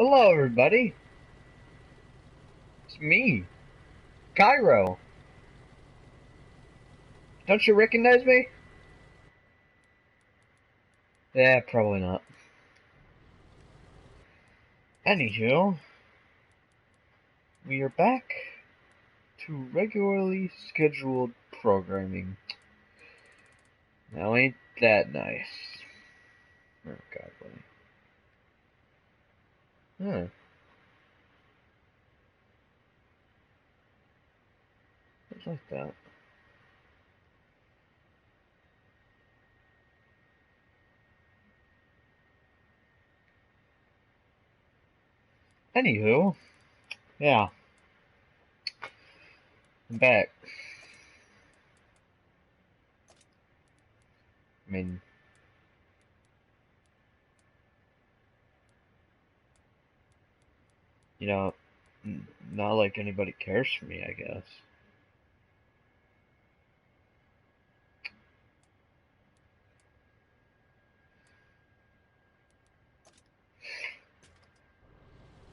Hello, everybody. It's me, Cairo. Don't you recognize me? Yeah, probably not. Anywho, we are back to regularly scheduled programming. Now, ain't that nice? Oh, God, buddy. Huh. It's like that. Anywho, yeah, I'm back. I mean, you know, not like anybody cares for me, I guess.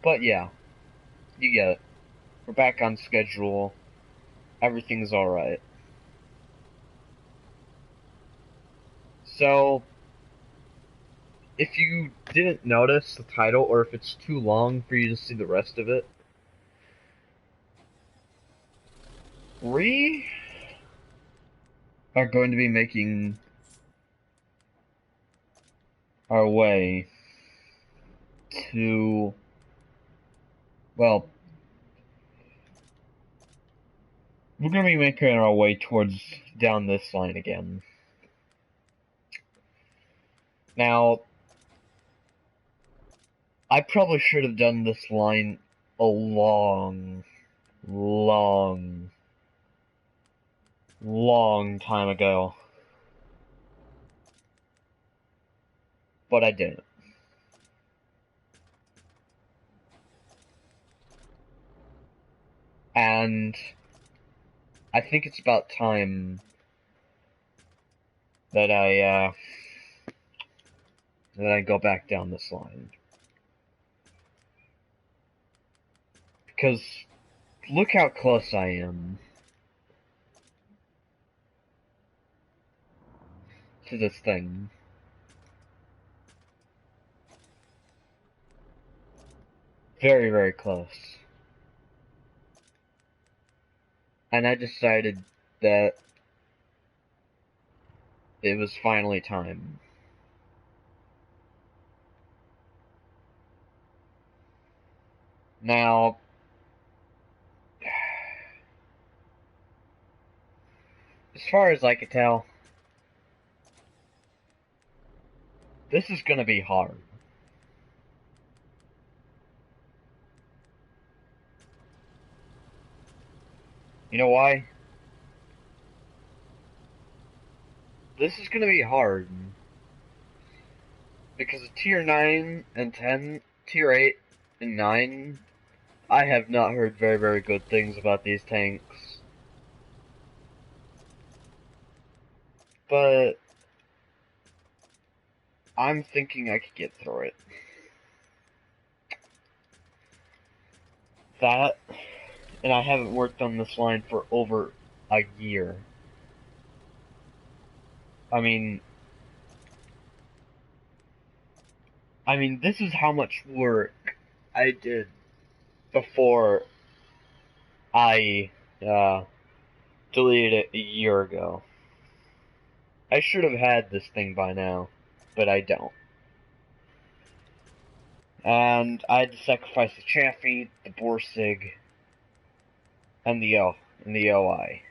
But yeah, you get it. We're back on schedule. Everything's alright. So, if you didn't notice the title, or if it's too long for you to see the rest of it, we are going to be making our way to, well, we're going to be making our way towards down this line again. Now, I probably should have done this line a long time ago. But I didn't. And I think it's about time that I go back down this line. Because look how close I am to this thing. Very, very close. And I decided that it was finally time. Now, as far as I can tell, this is gonna be hard. You know why? This is gonna be hard. Because of tier 9 and 10, tier 8 and 9, I have not heard very, very good things about these tanks. But I'm thinking I could get through it. That, and I haven't worked on this line for over a year. I mean, this is how much work I did before I deleted it a year ago. I should have had this thing by now, but I don't. And I had to sacrifice the Chaffee, the Borsig, and the OI.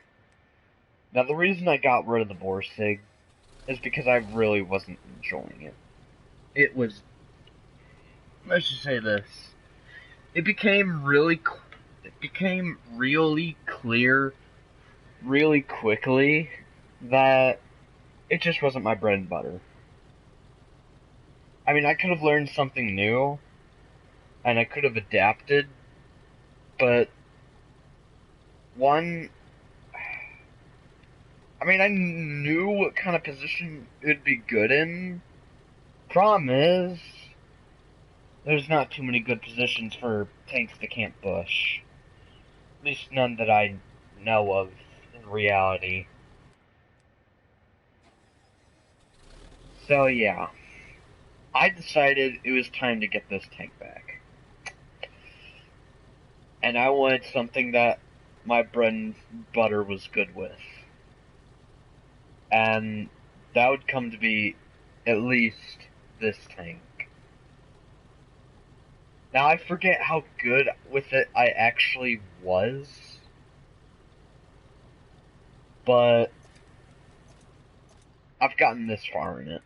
Now the reason I got rid of the Borsig is because I really wasn't enjoying it. It was, let's just say this, it became really clear really quickly that it just wasn't my bread and butter. I mean, I could have learned something new, and I could have adapted, but one, I mean, I knew what kind of position it'd be good in. Problem is, there's not too many good positions for tanks that can't bush. At least none that I know of in reality. So yeah, I decided it was time to get this tank back. And I wanted something that my bread and butter was good with. And that would come to be at least this tank. Now I forget how good with it I actually was, but I've gotten this far in it.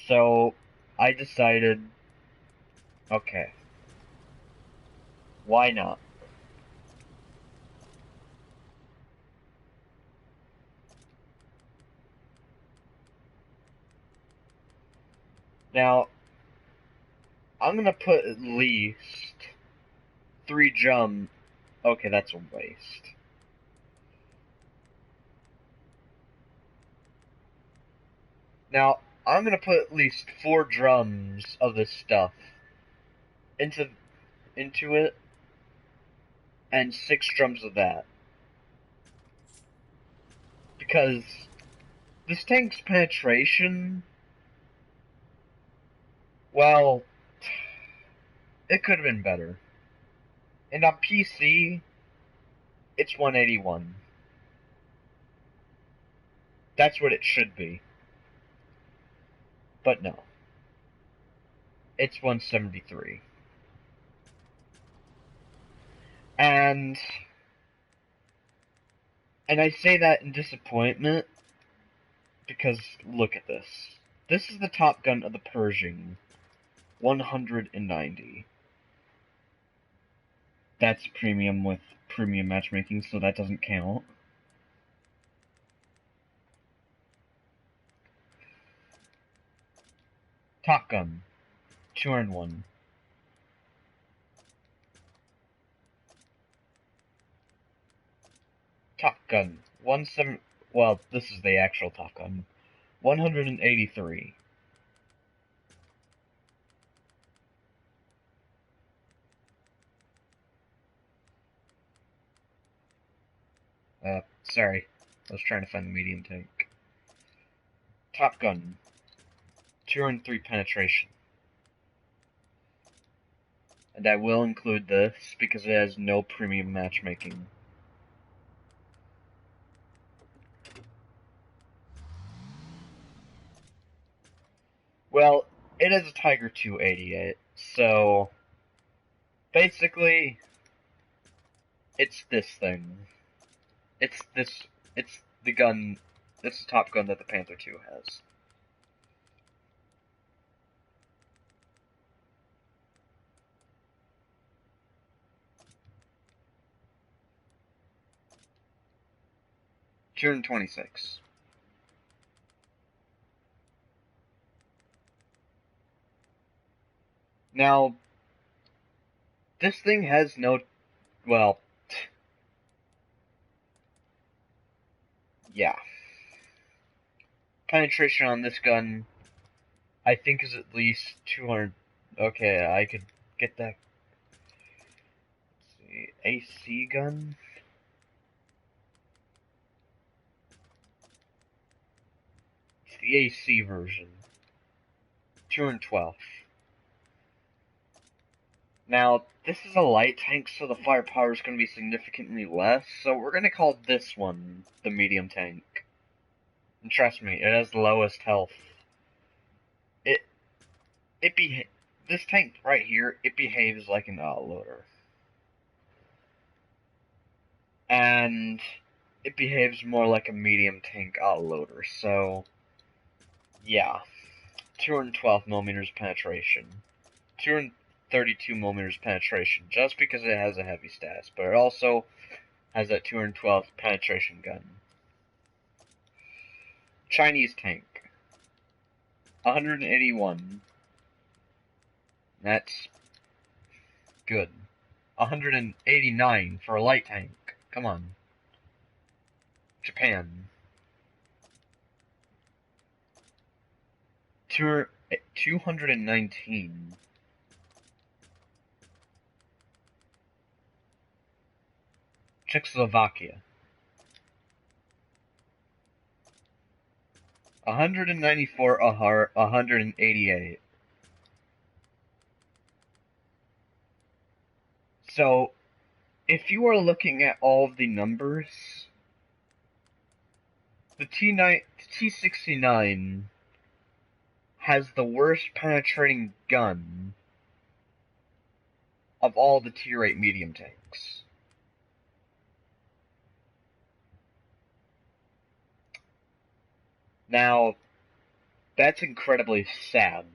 So I decided, okay, why not? Now, I'm gonna put at least 3 jump. Okay, that's a waste. Now, I'm gonna put at least 4 drums of this stuff into it, and 6 drums of that. Because this tank's penetration, well, it could have been better. And on PC, it's 181. That's what it should be. But no. It's 173. And I say that in disappointment because look at this. This is the top gun of the Pershing. 190. That's premium with premium matchmaking, so that doesn't count. Top Gun. 201. Top Gun. 17. Well, this is the actual Top Gun. 183. Sorry. I was trying to find the medium tank. Top Gun. 203 penetration. And I will include this because it has no premium matchmaking. Well, it is a Tiger 288, so basically, it's this thing. It's the gun, it's the top gun that the Panther II has. $226. Now, this thing has no, well, yeah. Penetration on this gun, I think, is at least 200. Okay, I could get that. Let's see, AC gun. It's the AC version. 212. Now, this is a light tank, so the firepower is going to be significantly less, so we're going to call this one the medium tank. And trust me, it has the lowest health. This tank right here, it behaves like an autoloader. And it behaves more like a medium tank autoloader, so yeah. 212 millimeters penetration. 232 millimeters penetration, just because it has a heavy status, but it also has that 212 penetration gun. Chinese tank. 181. That's good. 189 for a light tank. Come on. Japan. at 219. Czechoslovakia. 194, 188. So, if you are looking at all of the numbers, the T69 has the worst penetrating gun of all the Tier 8 medium tanks. Now, that's incredibly sad.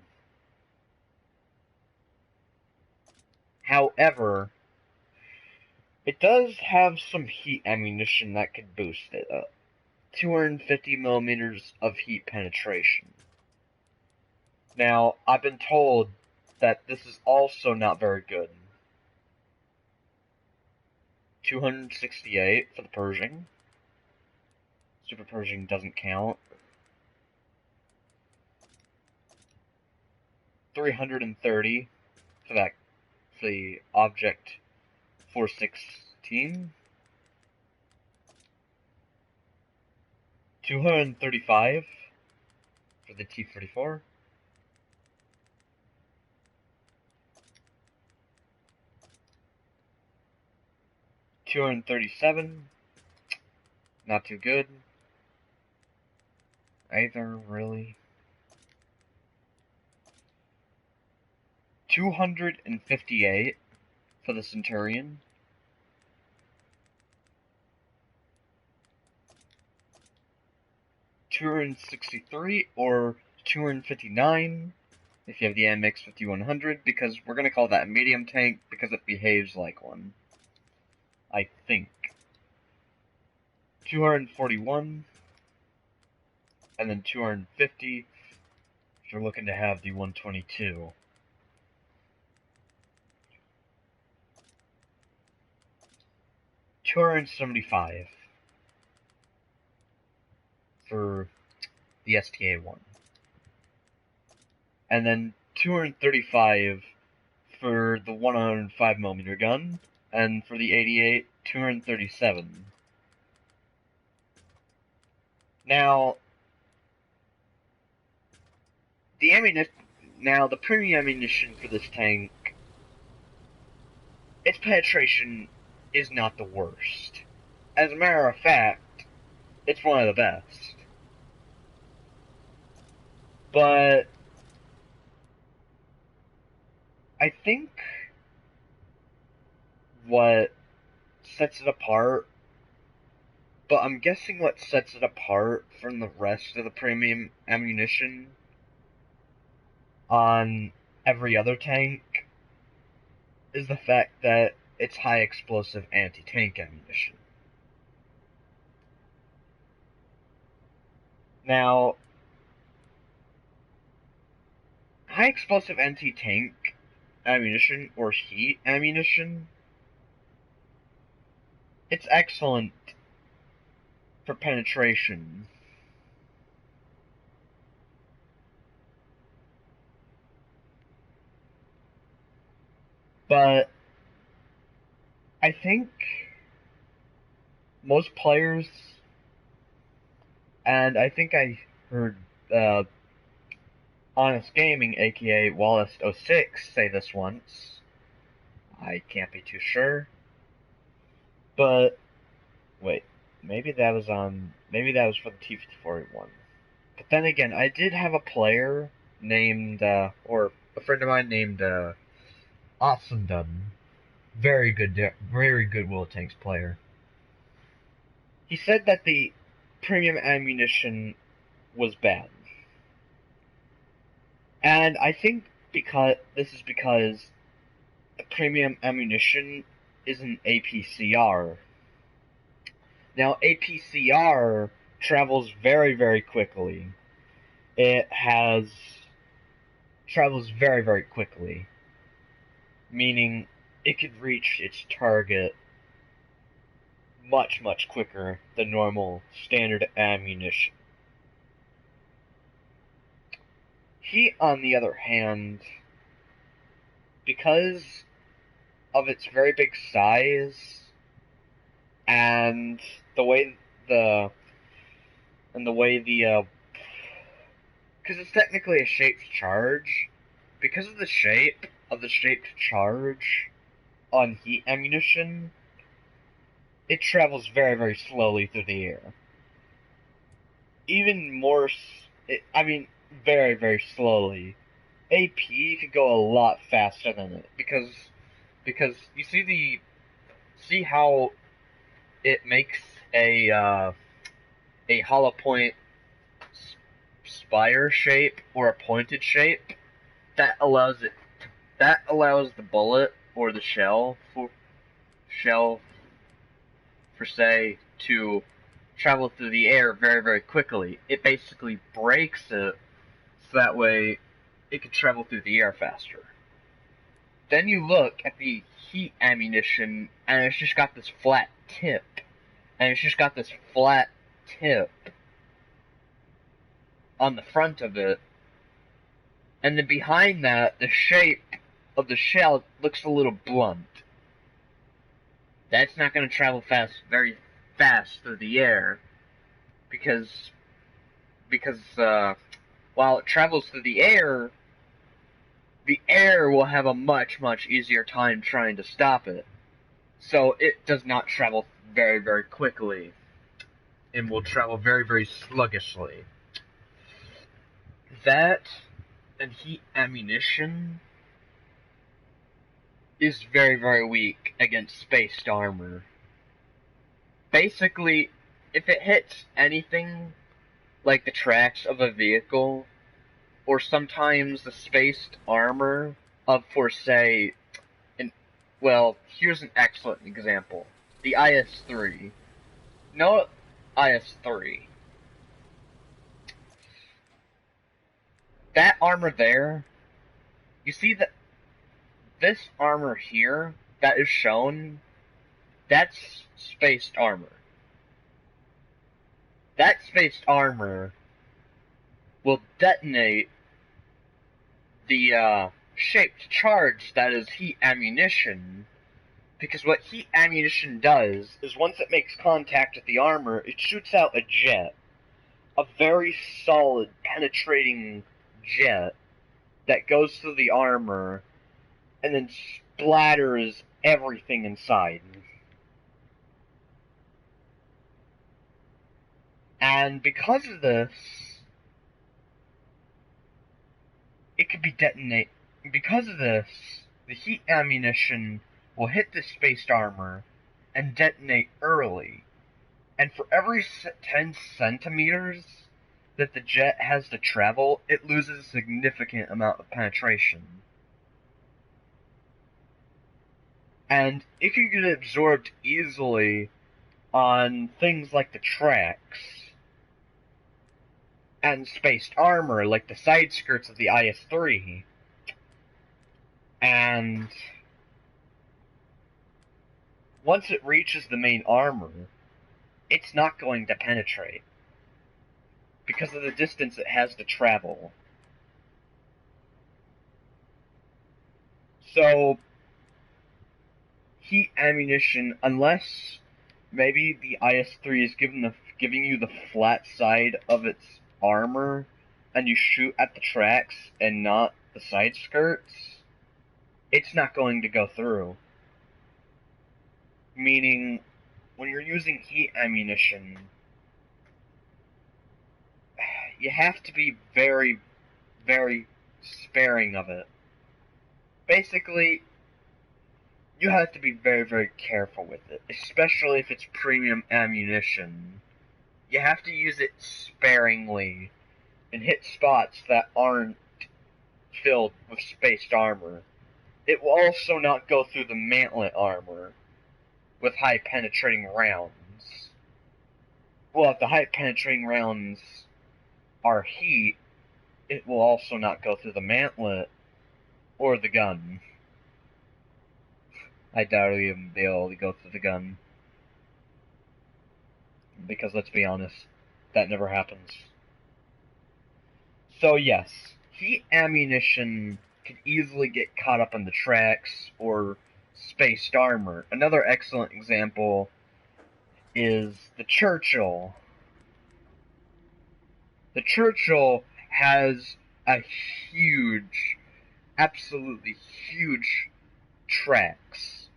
However, it does have some heat ammunition that could boost it up. 250 millimeters of heat penetration. Now, I've been told that this is also not very good. 268 for the Pershing. Super Pershing doesn't count. 330 for the Object 416. 235 for the T-34. 237, not too good. Either, really. 258 for the Centurion. 263 or 259 if you have the MX 5100, because we're going to call that a medium tank because it behaves like one. I think. 241, and then 250 if you're looking to have the 122. 275 for the STA-1. And then 235 for the 105mm gun, and for the 88, 237. Now, the premium ammunition for this tank, its penetration is not the worst. As a matter of fact, it's one of the best. But I think what sets it apart, but I'm guessing what sets it apart from the rest of the premium ammunition on every other tank, is the fact that it's high explosive anti-tank ammunition. Now, high explosive anti-tank ammunition, or heat ammunition, it's excellent for penetration. But I think most players, and I think I heard Honest Gaming, aka Wallace06, say this once. I can't be too sure. But wait, maybe that was for the T-41. But then again, I did have a player named, or a friend of mine named, Awesome very good Will Tanks player. He said that the premium ammunition was bad. And I think because the premium ammunition is an APCR. Now, APCR travels very, very quickly. Travels very, very quickly. Meaning, it could reach its target much, much quicker than normal standard ammunition. Heat, on the other hand, because of its very big size and the way the because it's technically a shaped charge, because of the shape of the shaped charge on heat ammunition, it travels very, very slowly through the air. Even more, very, very slowly. AP could go a lot faster than it because you see how it makes a hollow point spire shape or a pointed shape that allows the bullet or the shell for say to travel through the air very, very quickly. It basically breaks it so that way it can travel through the air faster. Then you look at the heat ammunition and it's just got this flat tip. On the front of it. And then behind that, the shape of the shell looks a little blunt. That's not going to travel very fast through the air, because while it travels through the air will have a much, much easier time trying to stop it. So it does not travel very, very quickly, and will travel very, very sluggishly. That and heat ammunition is very, very weak against spaced armor. Basically, if it hits anything like the tracks of a vehicle, or sometimes the spaced armor of, for say, here's an excellent example. The IS-3. No, IS-3. That armor there, you see that this armor here that is shown, that's spaced armor. That spaced armor will detonate the shaped charge that is heat ammunition, because what heat ammunition does is once it makes contact with the armor, it shoots out a jet. A very solid, penetrating jet that goes through the armor and then splatters everything inside. And because of this, it could be detonated. Because of this, the heat ammunition will hit the spaced armor and detonate early. And for every 10 centimeters that the jet has to travel, it loses a significant amount of penetration. And it can get absorbed easily on things like the tracks and spaced armor, like the side skirts of the IS-3. And once it reaches the main armor, it's not going to penetrate because of the distance it has to travel. So, heat ammunition, unless maybe the IS-3 is giving you the flat side of its armor, and you shoot at the tracks and not the side skirts, it's not going to go through. Meaning, when you're using heat ammunition, you have to be very, very sparing of it. Basically, you have to be very, very careful with it, especially if it's premium ammunition. You have to use it sparingly and hit spots that aren't filled with spaced armor. It will also not go through the mantlet armor with high penetrating rounds. Well, if the high penetrating rounds are heat, it will also not go through the mantlet or the gun. I doubt it'll even be able to go through the gun. Because let's be honest, that never happens. So yes, heat ammunition could easily get caught up on the tracks or spaced armor. Another excellent example is the Churchill. The Churchill has a huge, absolutely huge tracks,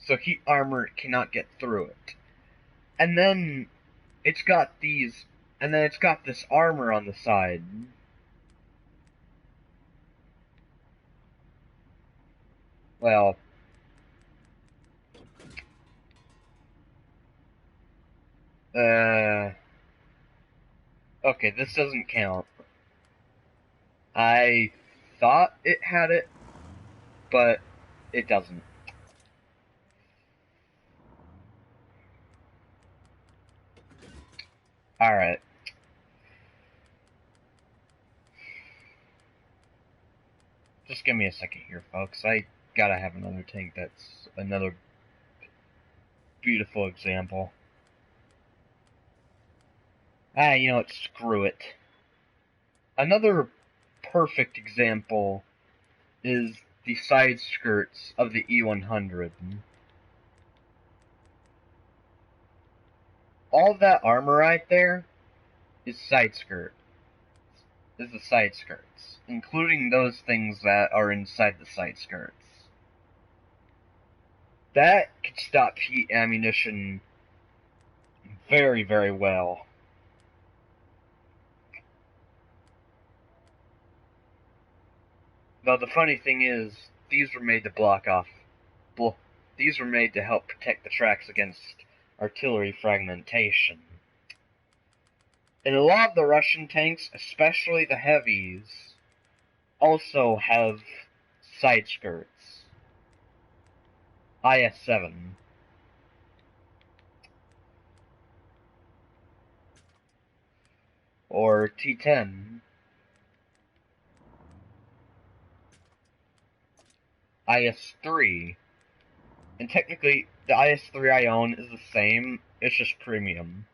so heat armor cannot get through it. And then it's got this armor on the side. Well, okay, this doesn't count. I thought it had it, but it doesn't. Alright. Just give me a second here, folks. I gotta have another tank that's another beautiful example. You know what? Screw it. Another perfect example is the side skirts of the E100. All that armor right there is side skirt. Is the side skirts, including those things that are inside the side skirts. That could stop heat ammunition very, very well. Though the funny thing is, these were made to block off. These were made to help protect the tracks against artillery fragmentation. And a lot of the Russian tanks, especially the heavies, also have side skirts. IS-7. Or T-10. IS-3. And technically, the IS-3 I own is the same, it's just premium.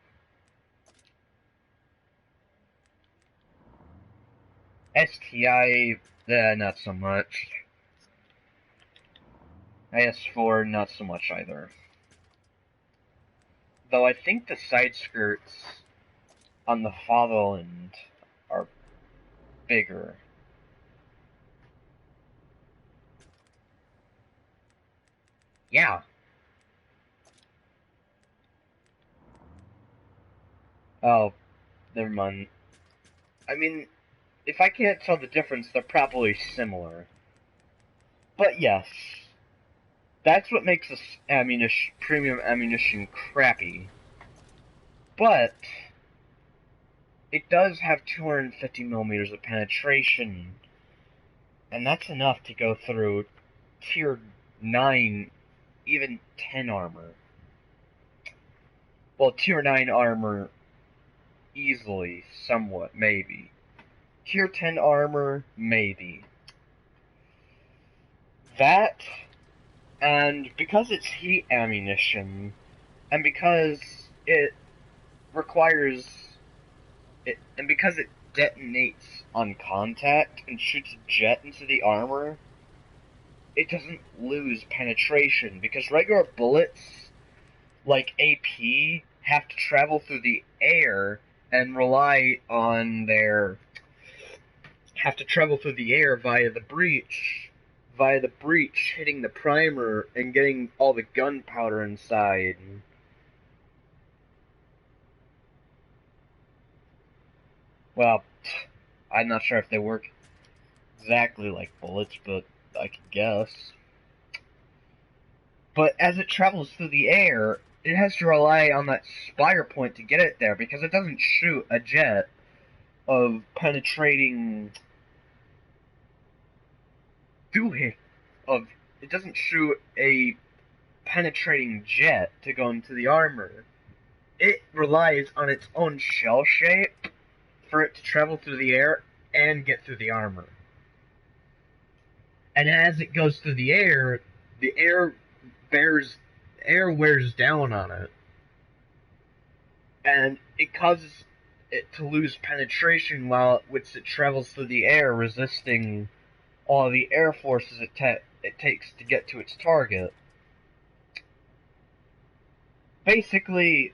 STI, not so much. IS-4, not so much either. Though I think the side skirts on the fatherland are bigger. Yeah. Oh, never mind. I mean, if I can't tell the difference, they're probably similar. But yes, that's what makes this premium ammunition crappy. But it does have 250 millimeters of penetration, and that's enough to go through tier 9, even 10 armor. Well, tier 9 armor easily, somewhat, maybe. Tier 10 armor, maybe. That, and because it's heat ammunition, and because it requires it, and because it detonates on contact and shoots a jet into the armor, it doesn't lose penetration, because regular bullets, like AP, have to travel through the air and rely on their... have to travel through the air via the breach, hitting the primer and getting all the gunpowder inside. Well, I'm not sure if they work exactly like bullets, but I could guess. But as it travels through the air, it has to rely on that spire point to get it there, because it doesn't shoot a jet of penetrating it doesn't shoot a penetrating jet to go into the armor. It relies on its own shell shape for it to travel through the air and get through the armor. And as it goes through the air wears down on it. And it causes it to lose penetration while it travels through the air, resisting all the air forces it takes to get to its target. Basically,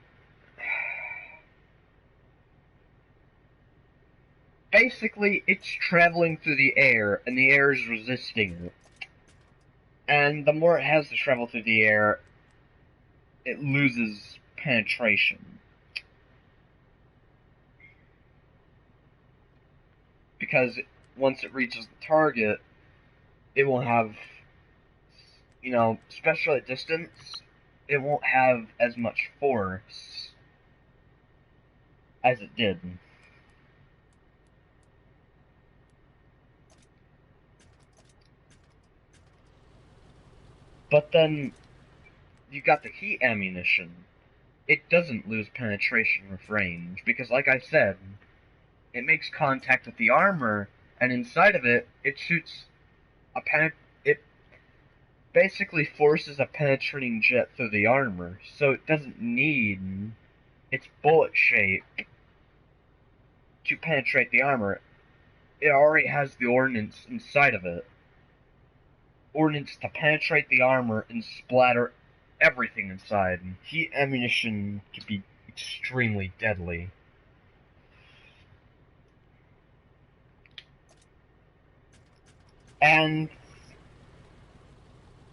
it's traveling through the air, and the air is resisting it. And the more it has to travel through the air, it loses penetration. Because once it reaches the target, it will have, especially at distance, it won't have as much force as it did. But then, you got the heat ammunition. It doesn't lose penetration with range, because like I said, it makes contact with the armor, and inside of it, it shoots it basically forces a penetrating jet through the armor, so it doesn't need its bullet shape to penetrate the armor. It already has the ordnance inside of it. Ordnance to penetrate the armor and splatter everything inside. Heat ammunition can be extremely deadly. And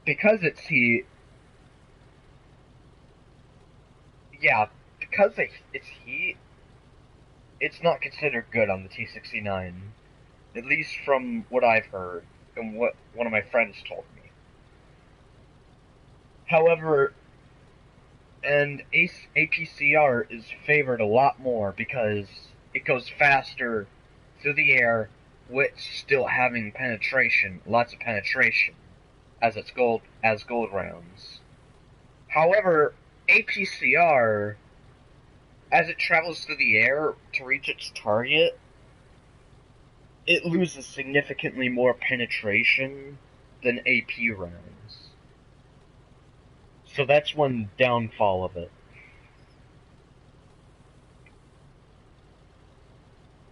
because it's heat, it's heat, it's not considered good on the T69. At least from what I've heard, and what one of my friends told me. However, and APCR is favored a lot more because it goes faster through the air with still having penetration, lots of penetration, as gold rounds. However, APCR, as it travels through the air to reach its target, it loses significantly more penetration than AP rounds. So that's one downfall of it.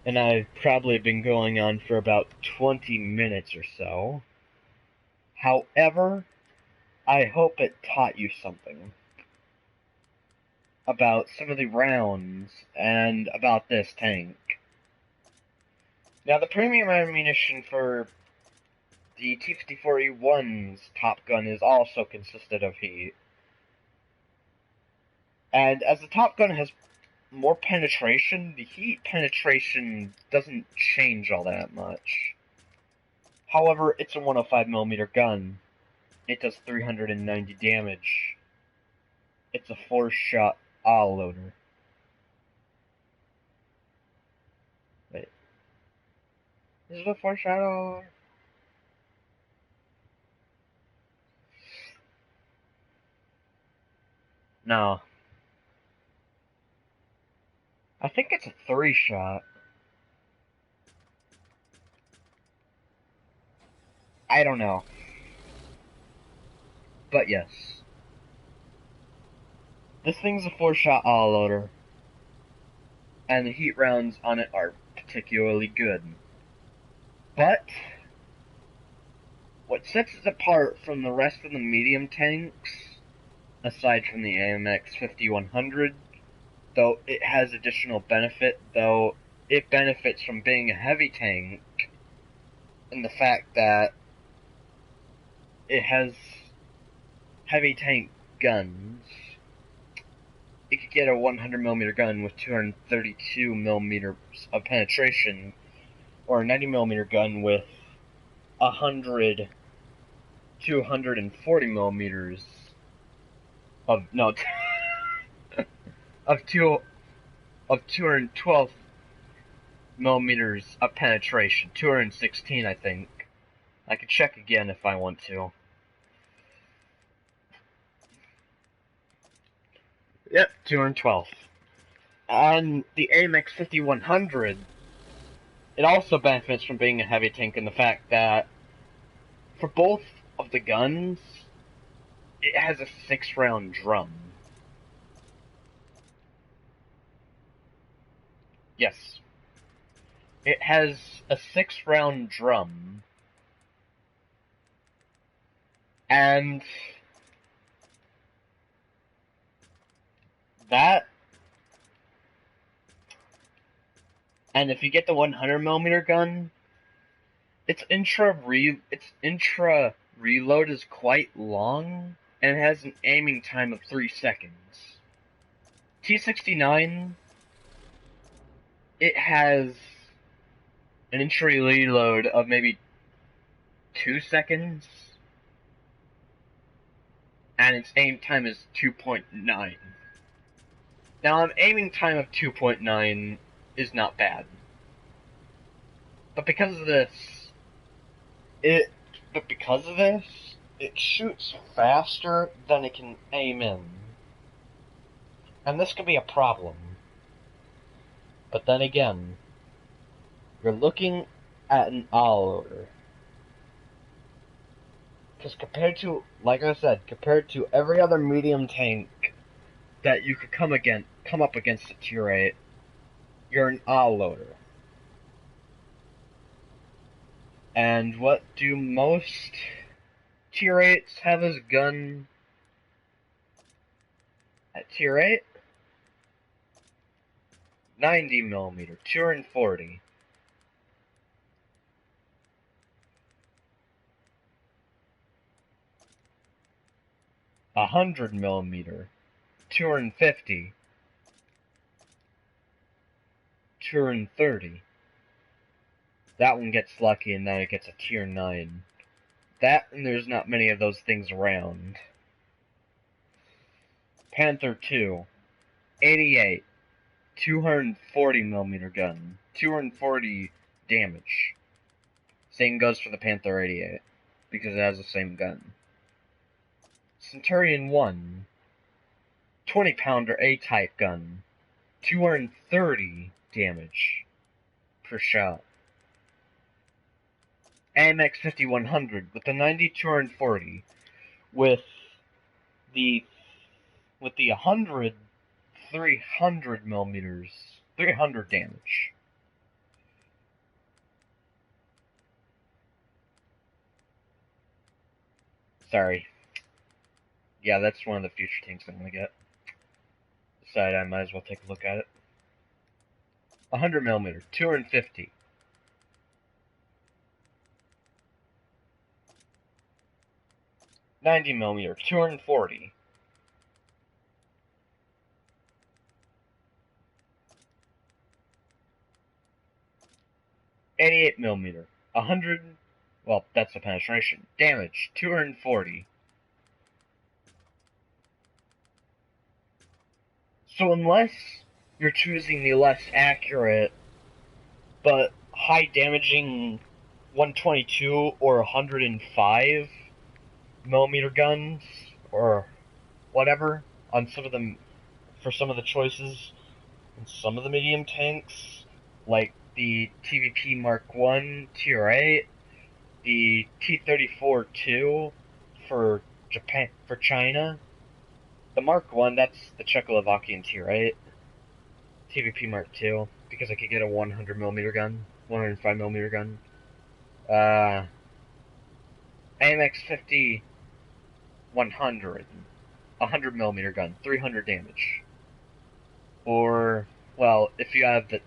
And I've probably been going on for about 20 minutes or so. However, I hope it taught you something about some of the rounds and about this tank. Now, the premium ammunition for the T-54E1's Top Gun is also consisted of heat. And as the Top Gun has more penetration, the heat penetration doesn't change all that much. However, it's a 105mm gun. It does 390 damage. It's a 4-shot autoloader. Wait. Is it a 4-shot autoloader? No. I think it's a 3-shot. I don't know. But yes. This thing's a 4-shot autoloader. And the heat rounds on it are particularly good. But what sets it apart from the rest of the medium tanks, aside from the AMX 5100, though it has additional benefit, though it benefits from being a heavy tank, and the fact that it has heavy tank guns. It could get a 100mm gun with 232mm of penetration, or a 90mm gun with 240mm of, no, of 212mm of penetration. 216, I think. I could check again if I want to. Yep, 212. On the AMX 5100, it also benefits from being a heavy tank in the fact that for both of the guns, it has a 6-round drum. Yes. It has a 6-round drum. And that, and if you get the 100mm gun, its intra reload is quite long, and it has an aiming time of 3 seconds. T69, it has an intra reload of maybe 2 seconds, and its aim time is 2.9. Now, an aiming time of 2.9 is not bad. But because of this, it shoots faster than it can aim in. And this could be a problem. But then again, you're looking at an all-loader. Because compared to, like I said, compared to every other medium tank that you could come up against at Tier 8, you're an all-loader. And what do most Tier 8s have as gun at Tier 8? 90mm, 240. A 100mm, 250. 230. That one gets lucky and then it gets a Tier 9. That, and there's not many of those things around. Panther 2, 88, 240mm gun, 240 damage. Same goes for the Panther 88, because it has the same gun. Centurion 1, 20-pounder A-type gun, 230 damage per shot. AMX 5100 with the 90-240 with the 100 300mm 300 damage. Sorry. Yeah, that's one of the future tanks I'm gonna get. Decided I might as well take a look at it. 100mm 250. 90mm 240. 88mm 100. Well, that's the penetration. Damage 240. So unless you're choosing the less accurate but high damaging 122 or 105mm guns or whatever on some of them, for some of the choices in some of the medium tanks, like the TVP Mark 1 Tier 8, the T-34-2 for Japan, for China, the Mark 1, that's the Czechoslovakian Tier 8, TVP Mark 2, because I could get a 100mm gun, 105mm gun, AMX 50 100, 100mm gun, 300 damage. Or, well, if you have the,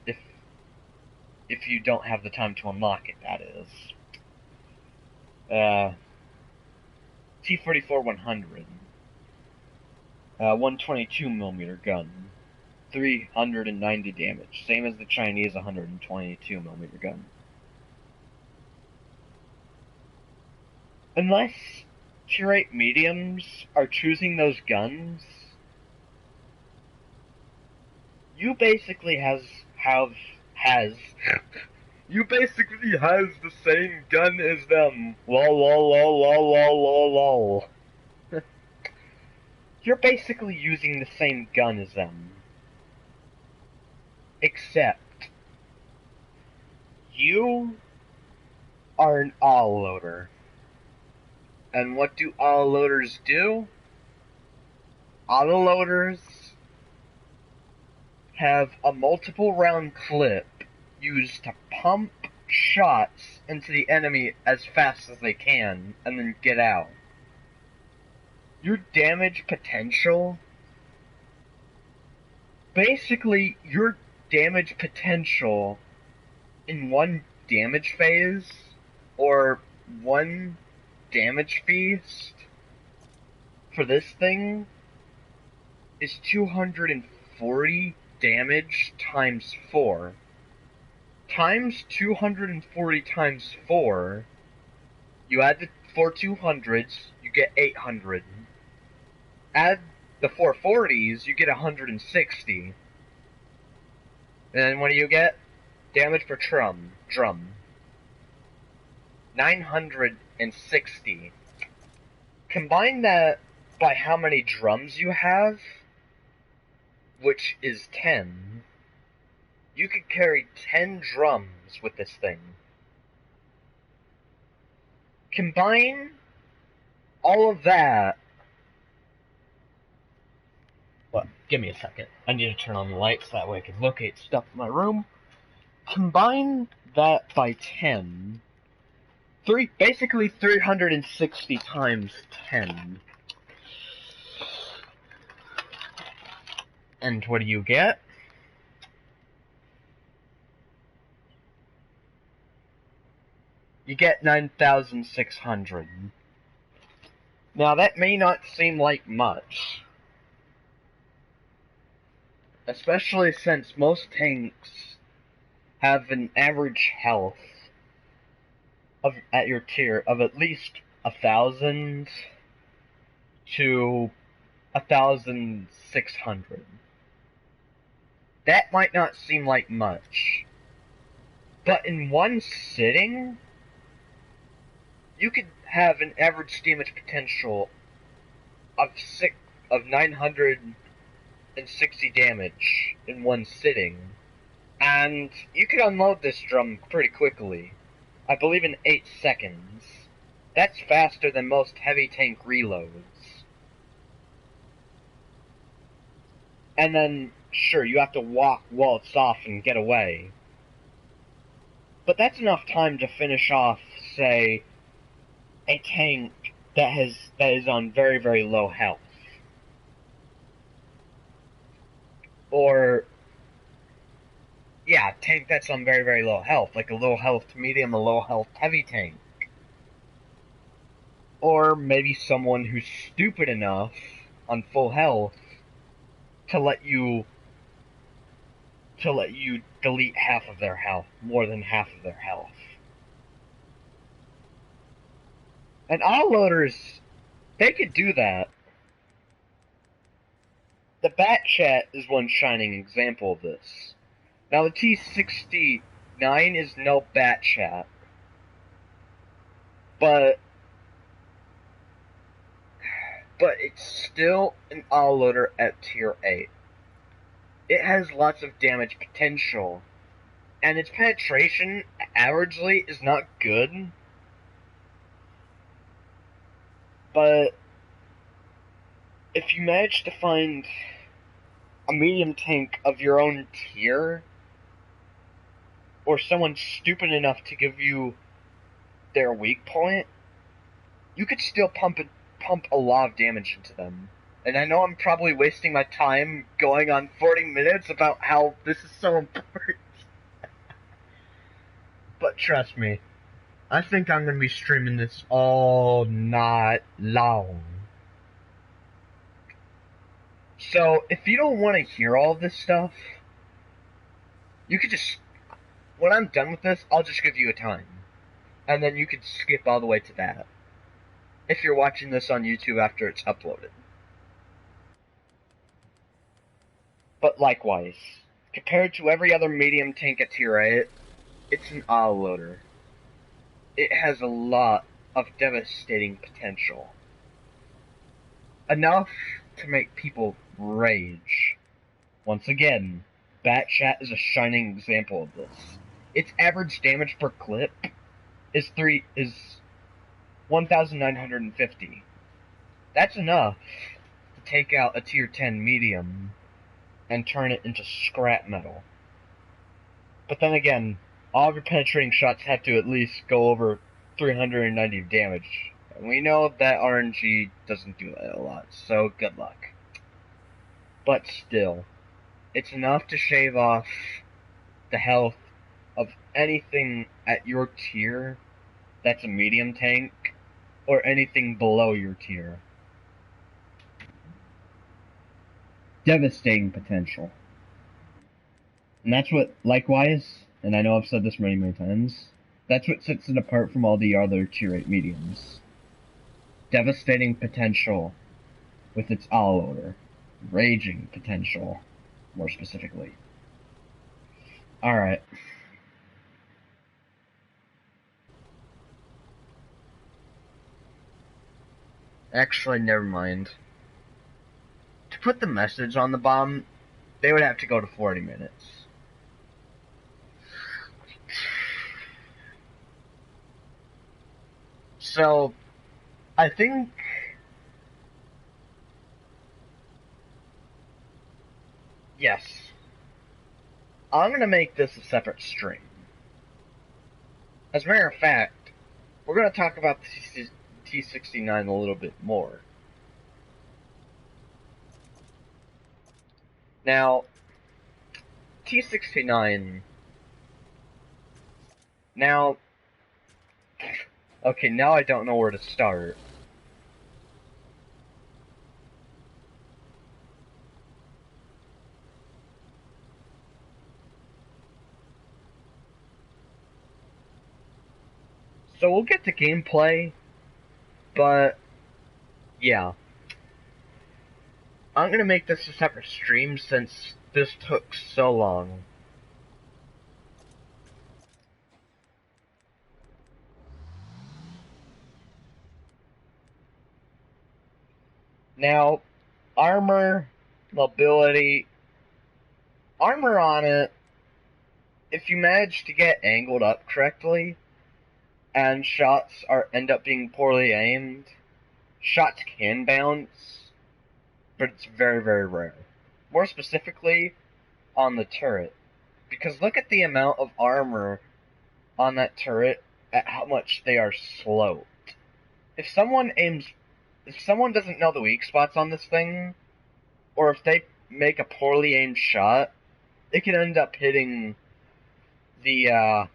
if you don't have the time to unlock it, that is. T-44 100, 122mm gun, 390 damage, same as the Chinese 122mm gun. Unless Tier 8 mediums are choosing those guns, you basically you basically has the same gun as them. Lol lol lol lol lol lol lol. You're basically using the same gun as them. Except you are an all-loader. And what do all-loaders do? Auto-loaders have a multiple round clip used to pump shots into the enemy as fast as they can and then get out. Your damage potential, basically your damage potential in one damage phase or one damage feast for this thing is 240 damage times 4. Times 240 times 4, you add the 4 200s, you get 800. Add the 4 40s, you get 160. And then what do you get? Damage per drum. 960. Combine that by how many drums you have, which is 10. You could carry 10 drums with this thing. Combine all of that. Well, give me a second. I need to turn on the lights so that way I can locate stuff in my room. Combine that by 10. Basically 360 times 10. And what do you get? You get 9,600. Now that may not seem like much, especially since most tanks have an average health at your tier of at least 1,000 to 1,600. That might not seem like much, but in one sitting, you could have an average damage potential of 960 damage in one sitting, and you could unload this drum pretty quickly. I believe in 8 seconds. That's faster than most heavy tank reloads. And then, sure, you have to walk while it's off and get away. But that's enough time to finish off, say, a tank that is on very, very low health. Or, yeah, a tank that's on very, very low health, like a low health medium, a low health heavy tank. Or maybe someone who's stupid enough on full health to let you delete half of their health, more than half of their health. And autoloaders, they could do that. The Bat Chat is one shining example of this. Now the T69 is no Bat Chat, but it's still an autoloader at tier 8. It has lots of damage potential, and its penetration averagely is not good, but if you manage to find a medium tank of your own tier, or someone stupid enough to give you their weak point, you could still pump a lot of damage into them. And I know I'm probably wasting my time going on 40 minutes about how this is so important. But trust me, I think I'm going to be streaming this all night long. So, if you don't want to hear all this stuff, you could just, when I'm done with this, I'll just give you a time. And then you could skip all the way to that, if you're watching this on YouTube after it's uploaded. But likewise, compared to every other medium tank at tier 8, it's an autoloader. It has a lot of devastating potential. Enough to make people rage. Once again, Bat Chat is a shining example of this. Its average damage per clip is 1,950. That's enough to take out a tier 10 medium and turn it into scrap metal. But then again, all of your penetrating shots have to at least go over 390 damage. And we know that RNG doesn't do that a lot, so good luck. But still, it's enough to shave off the health of anything at your tier that's a medium tank, or anything below your tier. Devastating potential. And that's what, likewise, and I know I've said this many, many times, that's what sets it apart from all the other tier 8 mediums. Devastating potential with its all-loader. Raging potential, more specifically. Alright. Actually, never mind. To put the message on the bomb, they would have to go to 40 minutes. So, I think... Yes. I'm gonna make this a separate stream. As a matter of fact, we're gonna talk about the T69 a little bit more. Now, T69... Now... Okay, now I don't know where to start. So we'll get to gameplay, but yeah. I'm gonna make this a separate stream since this took so long. Now, armor, mobility, armor on it, if you manage to get angled up correctly, and shots end up being poorly aimed, shots can bounce, but it's very, very rare. More specifically, on the turret. Because look at the amount of armor on that turret at how much they are sloped. If someone doesn't know the weak spots on this thing, or if they make a poorly aimed shot, it can end up hitting the,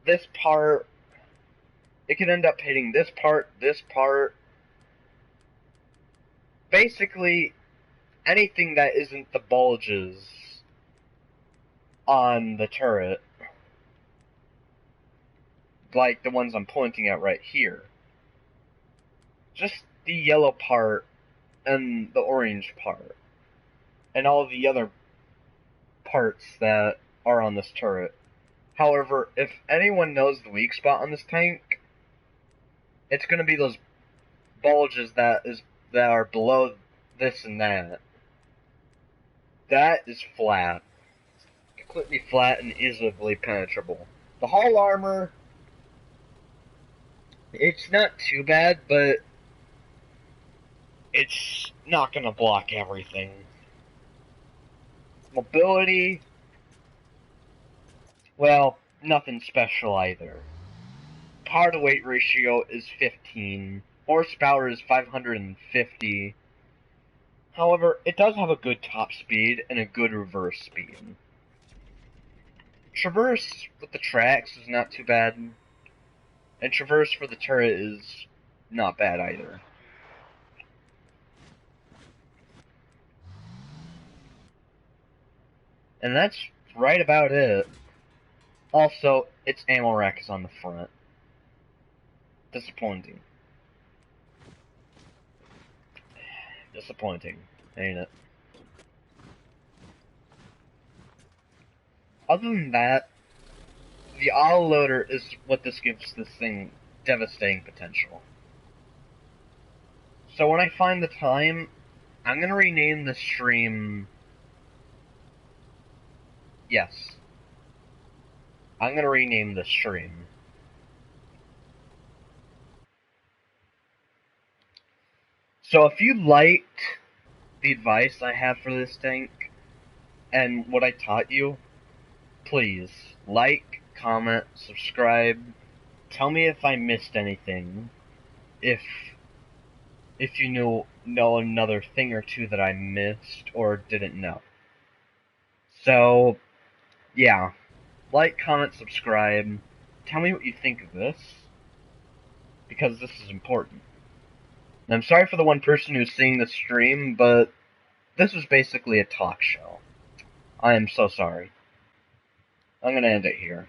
this part. It can end up hitting this part. Basically, anything that isn't the bulges on the turret. Like the ones I'm pointing at right here. Just the yellow part and the orange part. And all the other parts that are on this turret. However, if anyone knows the weak spot on this tank, it's going to be those bulges that are below this and that. That is flat. Completely flat and easily penetrable. The hull armor, it's not too bad, but it's not going to block everything. Mobility, well, nothing special either. Power to weight ratio is 15. Horsepower is 550. However, it does have a good top speed and a good reverse speed. Traverse with the tracks is not too bad. And traverse for the turret is not bad either. And that's right about it. Also, its ammo rack is on the front. Disappointing. Disappointing, ain't it? Other than that, the auto loader is what this gives this thing devastating potential. So when I find the time, I'm gonna rename the stream... Yes. I'm gonna rename the stream. So if you liked the advice I have for this tank, and what I taught you, please like, comment, subscribe. Tell me if I missed anything. If you know another thing or two that I missed or didn't know. So, yeah. Like, comment, subscribe. Tell me what you think of this, because this is important. And I'm sorry for the one person who's seeing the stream, but this was basically a talk show. I am so sorry. I'm gonna end it here.